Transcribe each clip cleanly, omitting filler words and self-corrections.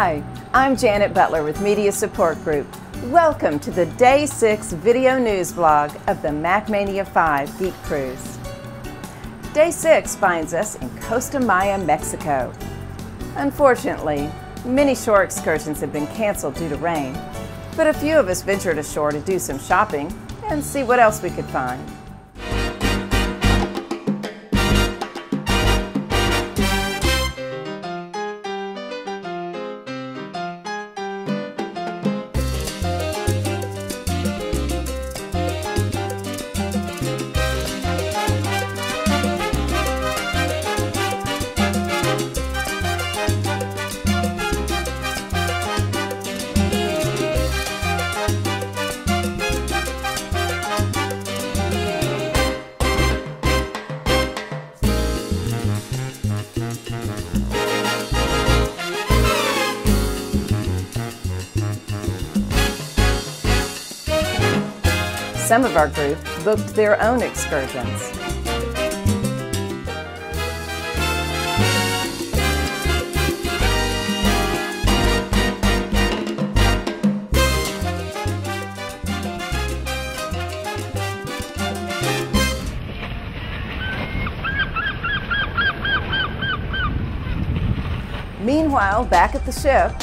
Hi, I'm Janet Butler with Media Support Group. Welcome to the Day 6 video news vlog of the MacMania V Geekcruise. Day 6 finds us in Costa Maya, Mexico. Unfortunately, many shore excursions have been canceled due to rain, but a few of us ventured ashore to do some shopping and see what else we could find. Some of our group booked their own excursions. Meanwhile, back at the ship,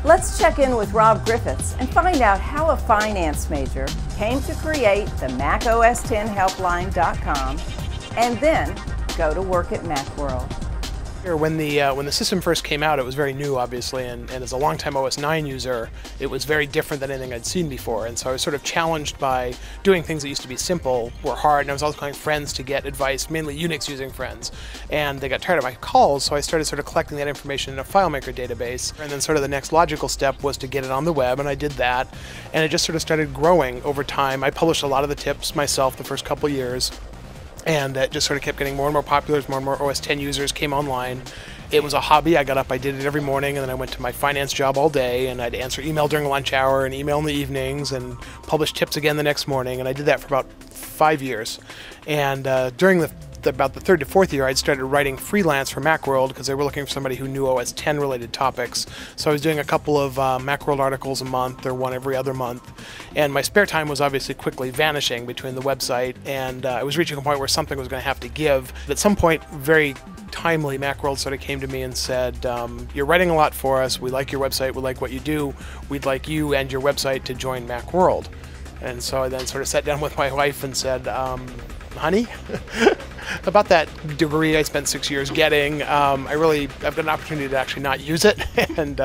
let's check in with Rob Griffiths and find out how a finance major came to create the macOS10helpline.com and then go to work at Macworld. When the system first came out, it was very new, obviously, and as a longtime OS 9 user, it was very different than anything I'd seen before. And so I was sort of challenged by doing things that used to be simple were hard, and I was also calling friends to get advice, mainly Unix-using friends. And they got tired of my calls, so I started sort of collecting that information in a FileMaker database. And then sort of the next logical step was to get it on the web, and I did that. And it just sort of started growing over time. I published a lot of the tips myself the first couple years. And it just sort of kept getting more and more popular as more and more OS 10 users came online. It was a hobby. I got up, I did it every morning, and then I went to my finance job all day, and I'd answer email during lunch hour and email in the evenings and publish tips again the next morning. And I did that for about 5 years. And during about the third to fourth year, I'd started writing freelance for Macworld because they were looking for somebody who knew OS 10 related topics. So I was doing a couple of Macworld articles a month or one every other month. And my spare time was obviously quickly vanishing between the website, and I was reaching a point where something was going to have to give. At some point, very timely, Macworld sort of came to me and said, you're writing a lot for us, we like your website, we like what you do, we'd like you and your website to join Macworld. And so I then sort of sat down with my wife and said, honey, about that degree I spent 6 years getting, I've got an opportunity to actually not use it, and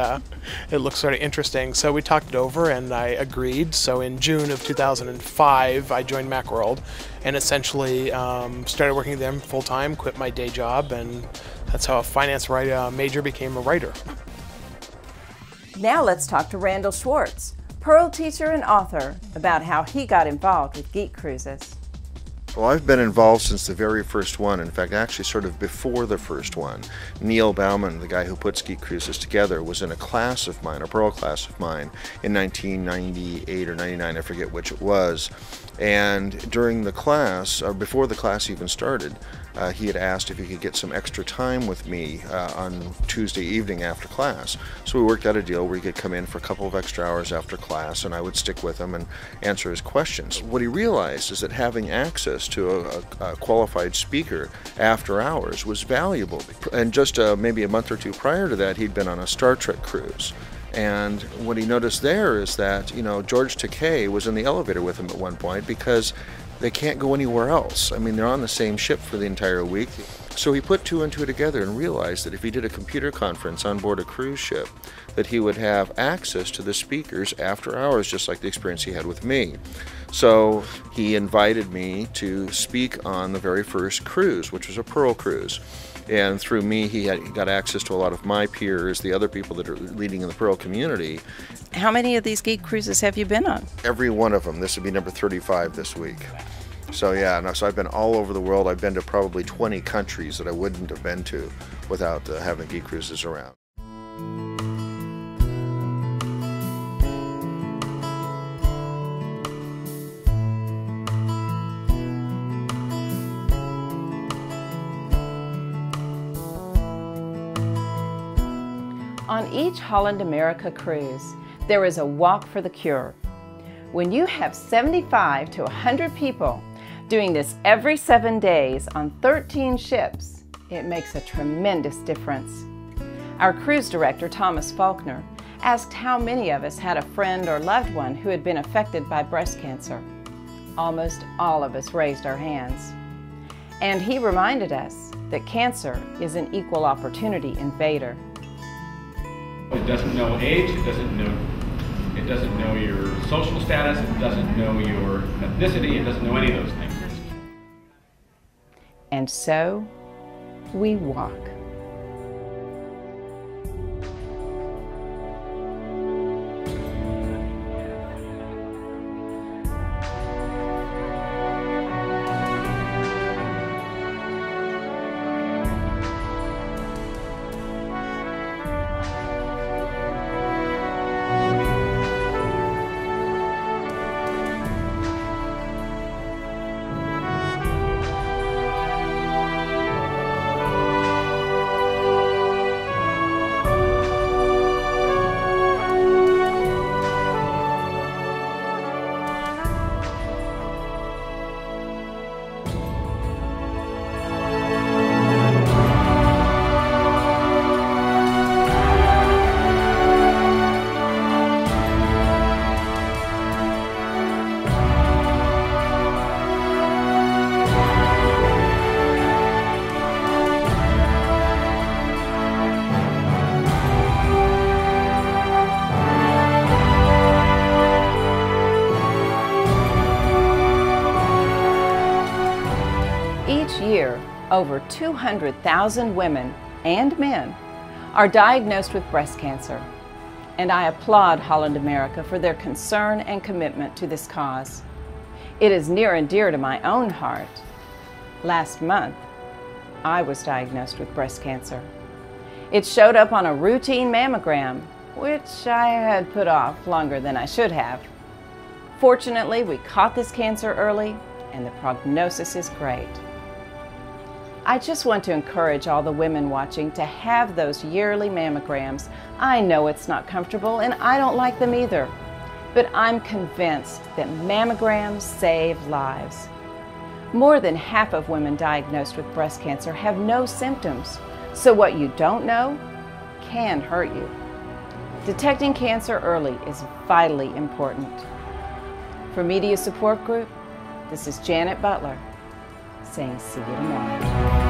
it looks sort of interesting. So we talked it over and I agreed. So in June of 2005, I joined Macworld and essentially started working with them full-time, quit my day job, and that's how a finance major became a writer. Now let's talk to Randal Schwartz, Perl teacher and author, about how he got involved with Geek Cruises. Well, I've been involved since the very first one. In fact, actually sort of before the first one. Neil Bauman, the guy who puts Geek Cruises together, was in a class of mine, a Perl class of mine, in 1998 or 99, I forget which it was. And during the class, or before the class even started, he had asked if he could get some extra time with me on Tuesday evening after class. So we worked out a deal where he could come in for a couple of extra hours after class, and I would stick with him and answer his questions. What he realized is that having access to a qualified speaker after hours was valuable. And just maybe a month or two prior to that, he'd been on a Star Trek cruise. And what he noticed there is that, George Takei was in the elevator with him at one point because they can't go anywhere else. I mean, they're on the same ship for the entire week. So he put two and two together and realized that if he did a computer conference on board a cruise ship, that he would have access to the speakers after hours, just like the experience he had with me. So he invited me to speak on the very first cruise, which was a Perl cruise. And through me, he got access to a lot of my peers, the other people that are leading in the Perl community. How many of these Geek Cruises have you been on? Every one of them. This would be number 35 this week. So yeah, so I've been all over the world. I've been to probably 20 countries that I wouldn't have been to without having Geek Cruises around. On each Holland America cruise, there is a walk for the cure. When you have 75 to 100 people doing this every 7 days on 13 ships, it makes a tremendous difference. Our cruise director, Thomas Faulkner, asked how many of us had a friend or loved one who had been affected by breast cancer. Almost all of us raised our hands. And he reminded us that cancer is an equal opportunity invader. It doesn't know age, it doesn't know your social status, it doesn't know your ethnicity, it doesn't know any of those things. And so, we walk. Each year, over 200,000 women and men are diagnosed with breast cancer, and I applaud Holland America for their concern and commitment to this cause. It is near and dear to my own heart. Last month, I was diagnosed with breast cancer. It showed up on a routine mammogram, which I had put off longer than I should have. Fortunately, we caught this cancer early, and the prognosis is great. I just want to encourage all the women watching to have those yearly mammograms. I know it's not comfortable, and I don't like them either, but I'm convinced that mammograms save lives. More than half of women diagnosed with breast cancer have no symptoms, so what you don't know can hurt you. Detecting cancer early is vitally important. For Media Support Group, this is Janet Butler saying see you tomorrow.